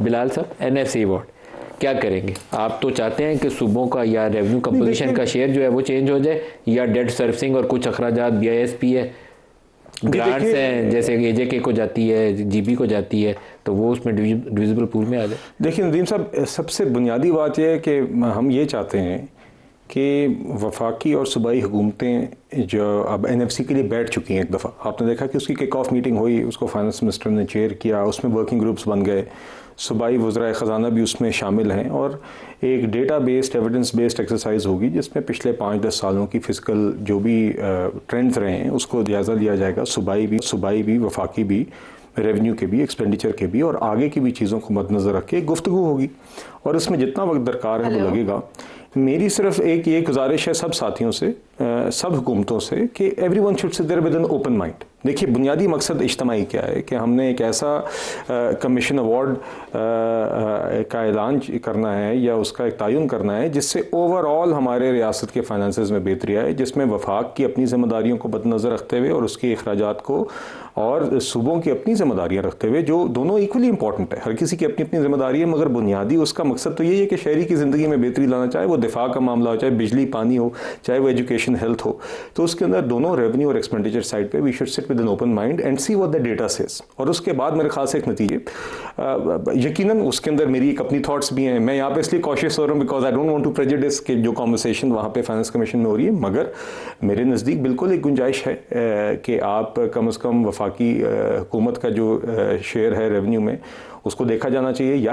बिलाल साहब, NFC award क्या करेंगे? आप तो चाहते हैं कि सूबों का या रेवेन्यू कंपोजिशन का शेयर जो है वो चेंज हो जाए, या डेट सर्विसिंग और कुछ अखराजात BISP है, ग्रांट्स हैं जैसे AJK को जाती है, GB को जाती है, तो वो उसमें डिविजिबल पूल में आ जाए? देखिए नदीम साहब, सबसे बुनियादी बात यह है कि हम ये चाहते हैं कि वफाकी और सूबाई हुकूमतें जो अब NFC के लिए बैठ चुकी हैं, एक दफ़ा आपने देखा कि उसकी किक ऑफ मीटिंग हुई, उसको फाइनेंस मिनिस्टर ने चेयर किया, उसमें वर्किंग ग्रुप्स बन गए, सूबाई वज़राए ख़जाना भी उसमें शामिल हैं, और एक data based evidence based exercise होगी जिसमें पिछले 5-10 सालों की फ़िज़िकल जो भी ट्रेंड्स रहे हैं उसको जायज़ा लिया जाएगा, सूबाई भी वफाकी भी, रेवेन्यू के भी, एक्सपेंडिचर के भी, और आगे की भी चीज़ों को मद्देनज़र रख के गुफ्तगू होगी, और इसमें जितना वक्त दरकार है वो लगेगा। मेरी सिर्फ एक ये गुजारिश है सब साथियों से, सब हुकूमतों से, कि everyone should sit there with an open mind. देखिए बुनियादी मकसद इज्तिमाई क्या है कि हमने एक ऐसा कमीशन अवार्ड का ऐलान करना है या उसका एक तयन करना है जिससे ओवरऑल हमारे रियासत के फाइनेंसेस में बेहतरी आए, जिसमें वफाक की अपनी ज़िम्मेदारियों को मद्देनज़र रखते हुए और उसके अखराजात को, और सूबों की अपनी ज़िम्मेदारियाँ रखते हुए, जो दोनों इक्वली इंपॉर्टेंट है, हर किसी की अपनी अपनी ज़िम्मेदारी है, मगर बुनियादी उसका मकसद तो यही है कि शहरी की ज़िंदगी में बेहतरी लाना, चाहे वो दिफा का मामला हो, चाहे बिजली पानी हो, चाहे वो एजुकेशन हेल्थ हो, तो उसके अंदर दोनों रेवेन्यू और एक्सपेंडिचर साइड पे we should sit with an open mind and see what the data says, और उसके बाद मेरे ख्याल से एक नतीजे, यकीनन उसके अंदर मेरी एक अपनी थॉट्स भी हैं। मैं यहाँ पे इसलिए कॉशियस हो रहा हूँ because I don't want to prejudice कि जो कॉन्वर्सेशन वहाँ पे फाइनेंस कमीशन में हो रही है, मगर मेरे नज़दीक बिल्कुल एक गुंजाइश है कि आप कम से कम वफाकी हुकूमत का जो शेयर है रेवेन्यू में, उसको देखा जाना चाहिए। या